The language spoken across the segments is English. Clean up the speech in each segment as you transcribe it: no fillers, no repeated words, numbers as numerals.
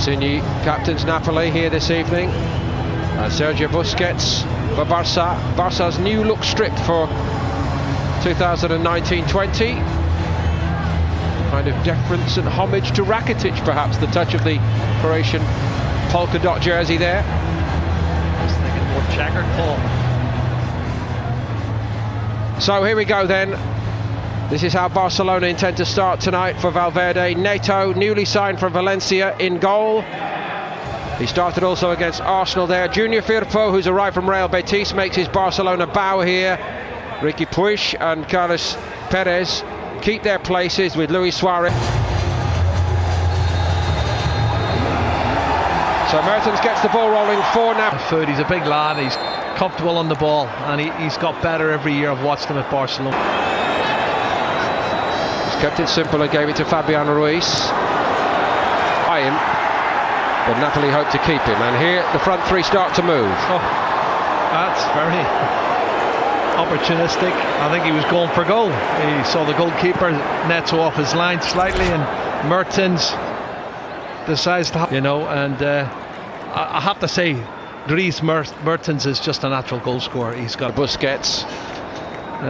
Insigne captains Napoli here this evening. Sergio Busquets for Barca. Barca's new look strip for 2019-20. Kind of deference and homage to Rakitic, perhaps, the touch of the Croatian polka dot jersey there. I was thinking more checkered, Paul. So here we go then. This is how Barcelona intend to start tonight for Valverde. Neto, newly signed from Valencia, in goal. He started also against Arsenal there. Junior Firpo, who's arrived from Real Betis, makes his Barcelona bow here. Ricky Puig and Carlos Perez keep their places with Luis Suarez. So Mertens gets the ball rolling for Napoli. He's a big lad, he's comfortable on the ball, and he's got better every year. I've watched him at Barcelona. He's kept it simple and gave it to Fabian Ruiz. By him, but Napoli hope to keep him. And here the front three start to move. Oh, that's very opportunistic. I think he was going for goal. He saw the goalkeeper Neto off his line slightly, and Mertens decides to, and I have to say, Dries Mertens is just a natural goal scorer. He's got Busquets.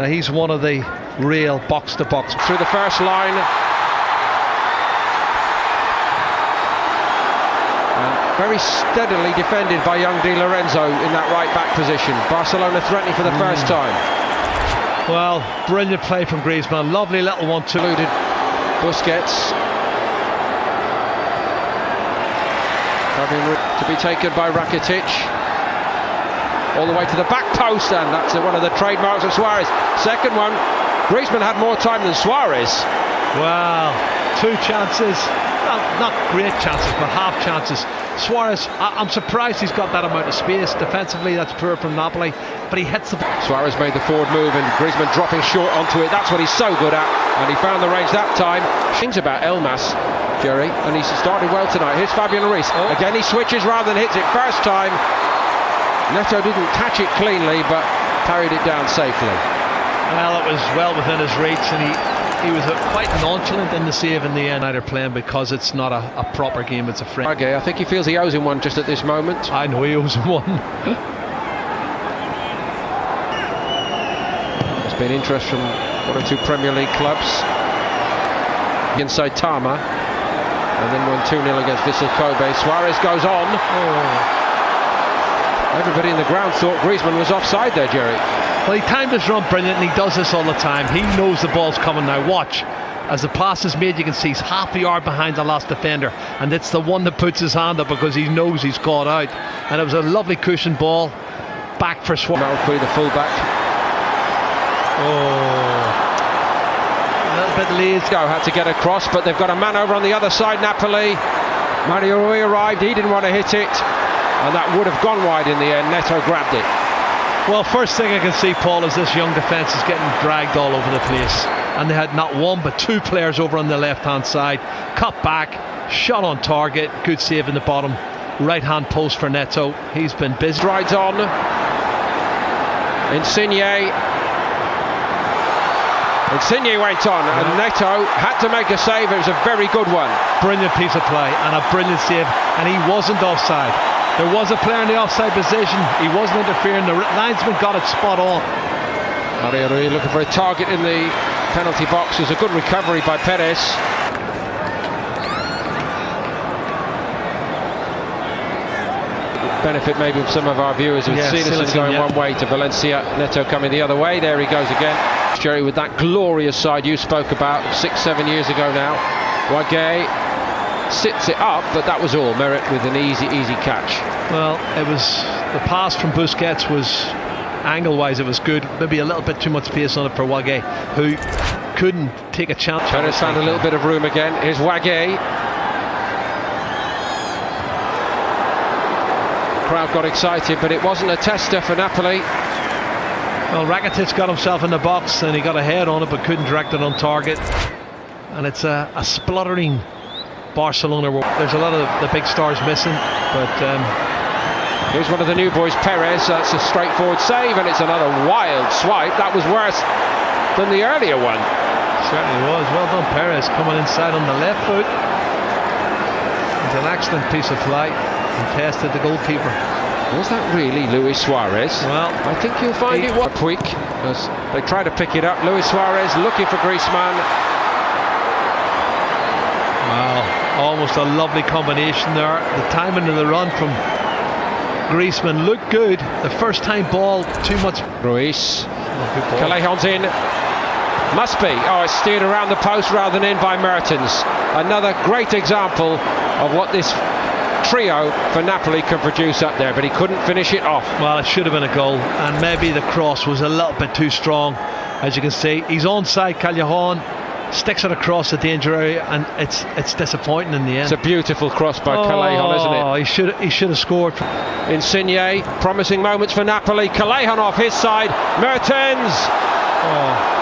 He's one of the real box-to-box. Through the first line. And very steadily defended by young Di Lorenzo in that right-back position. Barcelona threatening for the first time. Well, brilliant play from Griezmann. Lovely little 1-2. Busquets. To be taken by Rakitic. All the way to the back post, and that's one of the trademarks of Suarez. Second one, Griezmann had more time than Suarez. Well, two chances, not great chances, but half chances. Suarez, I'm surprised he's got that amount of space. Defensively, that's poor from Napoli, but he hits the ball. Suarez made the forward move, and Griezmann dropping short onto it. That's what he's so good at, and he found the range that time. Things about Elmas, Jerry, and he's started well tonight. Here's Fabian Ruiz. Again, he switches rather than hits it. First time, Neto didn't catch it cleanly, but carried it down safely. Well, it was well within his reach, and he was quite nonchalant in the save in the end. They're playing because it's not a proper game, it's a friend. Okay, I think he feels he owes him one just at this moment. I know he owes him one. There's been interest from one or two Premier League clubs. Inside Tama, and then won 2-0 against Vissel Kobe. Suarez goes on. Everybody in the ground thought Griezmann was offside there, Jerry. Well, he timed his run brilliant, and he does this all the time. He knows the ball's coming now. Watch. As the pass is made, you can see he's half a yard behind the last defender, and it's the one that puts his hand up because he knows he's caught out. And it was a lovely cushion ball back for Suarez. Malcuit, the fullback. A little bit late. Had to get across, but they've got a man over on the other side. Napoli. Mario Rui arrived. He didn't want to hit it, and that would have gone wide in the end. Neto grabbed it. Well, first thing I can see, Paul, is this young defence is getting dragged all over the place, and they had not one but two players over on the left-hand side. Cut back, shot on target, good save in the bottom right-hand post for Neto. He's been busy. Rides on. Insigne went on, and Neto had to make a save. It was a very good one. Brilliant piece of play and a brilliant save, and he wasn't offside. There was a player in the offside position. He wasn't interfering. The linesman got it spot on. Mario Rui looking for a target in the penalty box. It was a good recovery by Perez. Benefit maybe of some of our viewers with Silas going one way to Valencia, Neto coming the other way. There he goes again. Jerry, with that glorious side you spoke about 6-7 years ago now. Wagé sits it up, but that was all merit with an easy catch. Well, it was the pass from Busquets was angle-wise, it was good. Maybe a little bit too much pace on it for Wagé, who couldn't take a chance. Trying to find a little bit of room again. Here's Wagé. Crowd got excited, but it wasn't a tester for Napoli. Well, Rakitic got himself in the box and he got a head on it, but couldn't direct it on target. And it's a spluttering Barcelona. There's a lot of the big stars missing, but here's one of the new boys, Perez. That's a straightforward save, and it's another wild swipe. That was worse than the earlier one. Certainly was. Well done, Perez, coming inside on the left foot. It's an excellent piece of play. Contested the goalkeeper. Was that really Luis Suarez? Well, I think you'll find it was quick as they try to pick it up. Luis Suarez looking for Griezmann. Wow, almost a lovely combination there. The timing of the run from Griezmann looked good. The first time ball, too much. Ruiz. Callejon's in. Must be. Oh, it's steered around the post rather than in by Mertens. Another great example of what this trio for Napoli can produce up there, but he couldn't finish it off. Well, it should have been a goal, and maybe the cross was a little bit too strong. As you can see, he's onside. Callejon sticks it across the danger area, and it's disappointing in the end. It's a beautiful cross by Callejon, isn't it? Oh, he should have scored. Insigne, promising moments for Napoli. Callejon off his side. Mertens. Oh.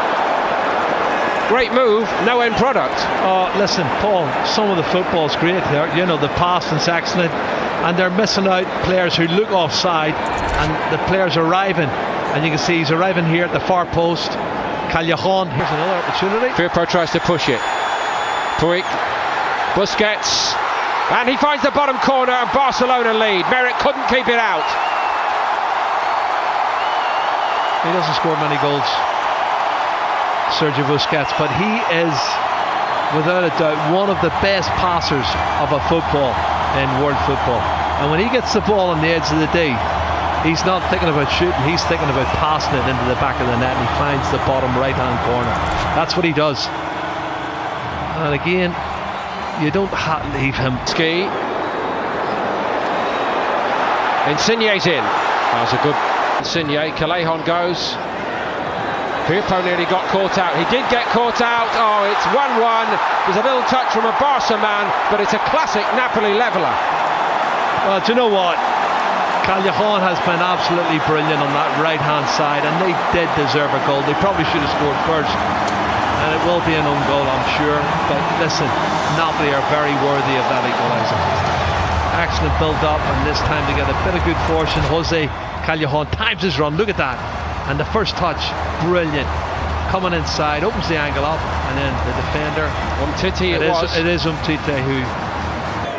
Great move, no end product. Oh, listen, Paul, some of the football's great there. You know, the passing's excellent, and they're missing out players who look offside, and the players arriving, and you can see he's arriving here at the far post. Callejon, here's another opportunity. Firpo tries to push it. Puig, Busquets, and he finds the bottom corner, and Barcelona lead. Merritt couldn't keep it out. He doesn't score many goals, Sergio Busquets, but he is without a doubt one of the best passers of a football in world football. And when he gets the ball on the edge of the D, he's not thinking about shooting, he's thinking about passing it into the back of the net, and he finds the bottom right hand corner. That's what he does. And again, you don't leave him. Ski. Insigne's in. That was a good Insigne. Callejon goes. Firpo nearly got caught out. He did get caught out. Oh, it's 1-1. There's a little touch from a Barca man, but it's a classic Napoli leveller. Well, do you know what? Callejon has been absolutely brilliant on that right-hand side, and they did deserve a goal. They probably should have scored first, and it will be an own goal, I'm sure. But listen, Napoli are very worthy of that equaliser. Excellent build-up, and this time they get a bit of good fortune. Jose Callejon times his run. Look at that. And the first touch, brilliant. Coming inside, opens the angle up, and then the defender. Umtiti It is Umtiti who.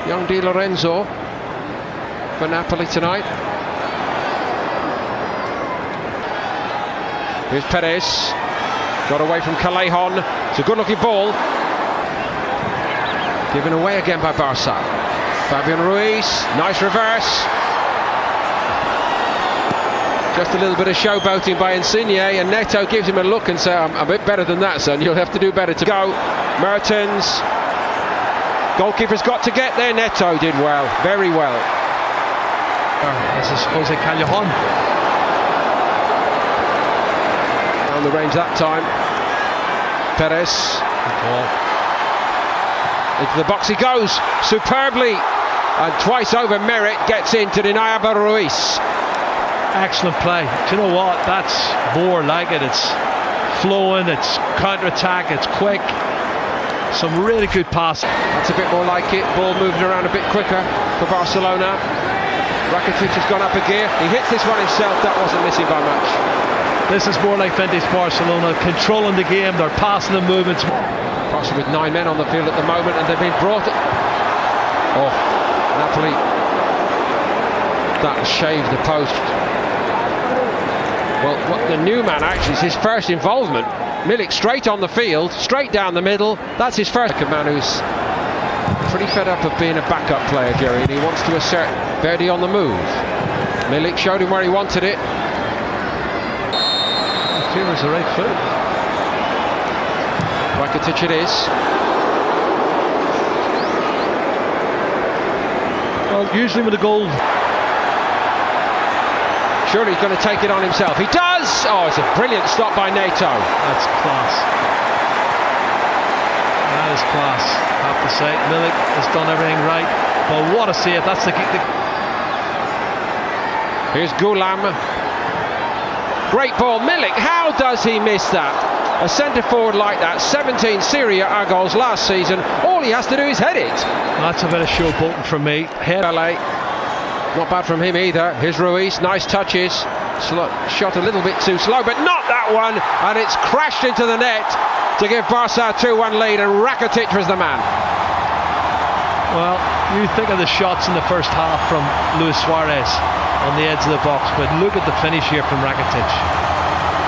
Young Di Lorenzo for Napoli tonight. Here's Perez. Got away from Callejon. It's a good looking ball. Given away again by Barca. Fabian Ruiz, nice reverse. Just a little bit of showboating by Insigne, and Neto gives him a look and says, I'm a bit better than that, son. You'll have to do better to go. Mertens. Goalkeeper's got to get there. Neto did well, very well. This is Jose Callejon. On the range that time. Perez. Into the box he goes, superbly. And twice over Merritt gets in to deny Abel Ruiz. Excellent play. Do you know what? That's more like it. It's flowing, it's counter-attack, it's quick. Some really good passing. That's a bit more like it. Ball moving around a bit quicker for Barcelona. Rakitic has gone up a gear. He hits this one himself. That wasn't missing by much. This is more like vintage Barcelona, controlling the game. They're passing the movements. Barca with 9 men on the field at the moment, and they've been brought. Oh, Napoli. That shaved the post. Well, what the new man actually is his first involvement. Milik straight on the field, straight down the middle. That's his first. A man who's pretty fed up of being a backup player, Jerry, and he wants to assert. Verdi on the move. Milik showed him where he wanted it. Here's the right foot. Rakitic it is. Well, usually with a goal. Surely he's going to take it on himself. He does! Oh, it's a brilliant stop by Neto. That's class. That is class, I have to say. Milik has done everything right. But what a save. That's the Here's Gulam. Great ball. Milik, how does he miss that? A centre forward like that, 17 Serie A goals last season. All he has to do is head it. That's a bit of showboating from me. Head. Not bad from him either. Here's Ruiz, nice touches. Shot a little bit too slow, but not that one. And it's crashed into the net to give Barca a 2-1 lead, and Rakitic was the man. Well, you think of the shots in the first half from Luis Suarez on the edge of the box, but look at the finish here from Rakitic.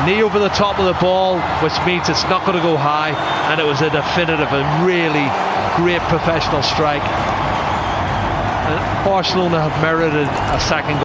Knee over the top of the ball, which means it's not going to go high, and it was a definitive and really great professional strike. And Barcelona have merited a second goal.